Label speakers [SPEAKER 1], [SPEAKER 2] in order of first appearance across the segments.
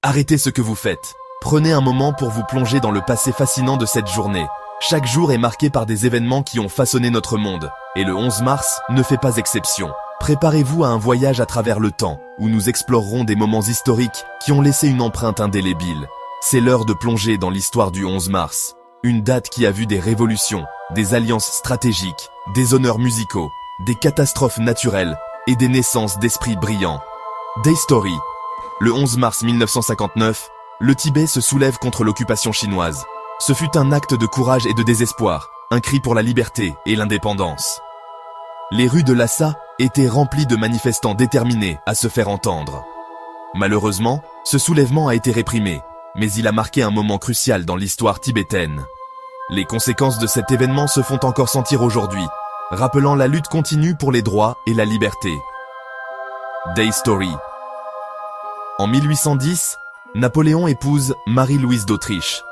[SPEAKER 1] Arrêtez ce que vous faites. Prenez un moment pour vous plonger dans le passé fascinant de cette journée. Chaque jour est marqué par des événements qui ont façonné notre monde, et le 11 mars ne fait pas exception. Préparez-vous à un voyage à travers le temps, où nous explorerons des moments historiques qui ont laissé une empreinte indélébile. C'est l'heure de plonger dans l'histoire du 11 mars. Une date qui a vu des révolutions, des alliances stratégiques, des honneurs musicaux, des catastrophes naturelles et des naissances d'esprits brillants. Day Story. Le 11 mars 1959, le Tibet se soulève contre l'occupation chinoise. Ce fut un acte de courage et de désespoir, un cri pour la liberté et l'indépendance. Les rues de Lhasa étaient remplies de manifestants déterminés à se faire entendre. Malheureusement, ce soulèvement a été réprimé, mais il a marqué un moment crucial dans l'histoire tibétaine. Les conséquences de cet événement se font encore sentir aujourd'hui, rappelant la lutte continue pour les droits et la liberté. Day Story. En 1810, Napoléon épouse Marie-Louise d'Autriche.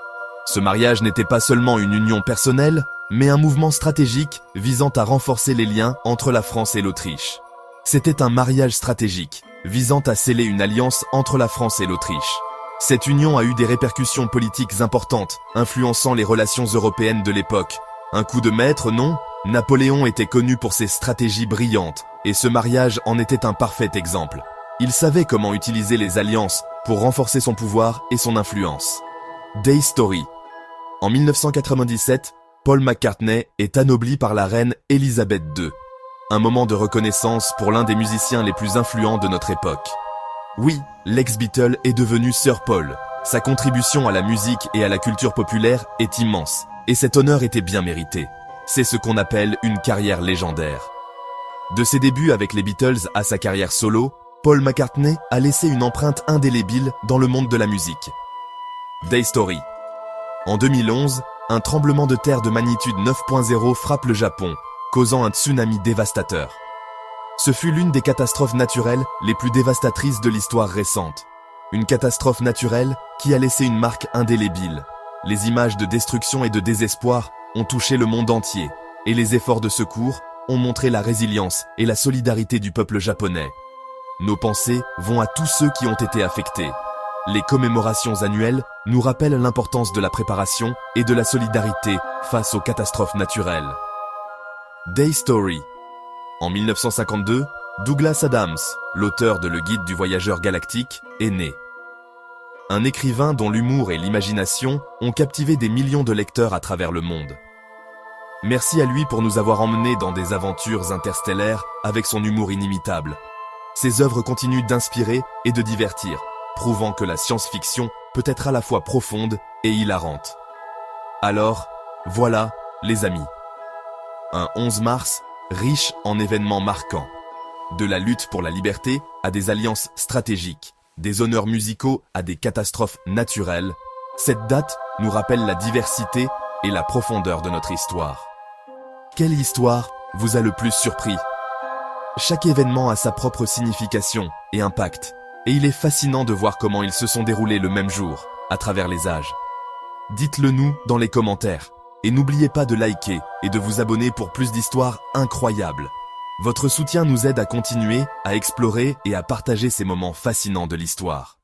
[SPEAKER 1] Ce mariage n'était pas seulement une union personnelle, mais un mouvement stratégique visant à renforcer les liens entre la France et l'Autriche. C'était un mariage stratégique, visant à sceller une alliance entre la France et l'Autriche. Cette union a eu des répercussions politiques importantes, influençant les relations européennes de l'époque. Un coup de maître, non? Napoléon était connu pour ses stratégies brillantes, et ce mariage en était un parfait exemple. Il savait comment utiliser les alliances pour renforcer son pouvoir et son influence. Day Story. En 1997, Paul McCartney est anobli par la reine Elisabeth II. Un moment de reconnaissance pour l'un des musiciens les plus influents de notre époque. Oui, l'ex-Beatle est devenu Sir Paul. Sa contribution à la musique et à la culture populaire est immense, et cet honneur était bien mérité. C'est ce qu'on appelle une carrière légendaire. De ses débuts avec les Beatles à sa carrière solo, Paul McCartney a laissé une empreinte indélébile dans le monde de la musique. Day Story. En 2011, un tremblement de terre de magnitude 9.0 frappe le Japon, causant un tsunami dévastateur. Ce fut l'une des catastrophes naturelles les plus dévastatrices de l'histoire récente. Une catastrophe naturelle qui a laissé une marque indélébile. Les images de destruction et de désespoir ont touché le monde entier, et les efforts de secours ont montré la résilience et la solidarité du peuple japonais. Nos pensées vont à tous ceux qui ont été affectés. Les commémorations annuelles nous rappellent l'importance de la préparation et de la solidarité face aux catastrophes naturelles. Day Story. En 1952, Douglas Adams, l'auteur de Le Guide du voyageur galactique, est né. Un écrivain dont l'humour et l'imagination ont captivé des millions de lecteurs à travers le monde. Merci à lui pour nous avoir emmenés dans des aventures interstellaires avec son humour inimitable. Ses œuvres continuent d'inspirer et de divertir, prouvant que la science-fiction peut être à la fois profonde et hilarante. Alors, voilà, les amis. Un 11 mars, riche en événements marquants. De la lutte pour la liberté à des alliances stratégiques, des honneurs musicaux à des catastrophes naturelles, cette date nous rappelle la diversité et la profondeur de notre histoire. Quelle histoire vous a le plus surpris ? Chaque événement a sa propre signification et impact, et il est fascinant de voir comment ils se sont déroulés le même jour, à travers les âges. Dites-le nous dans les commentaires, et n'oubliez pas de liker et de vous abonner pour plus d'histoires incroyables. Votre soutien nous aide à continuer, à explorer et à partager ces moments fascinants de l'histoire.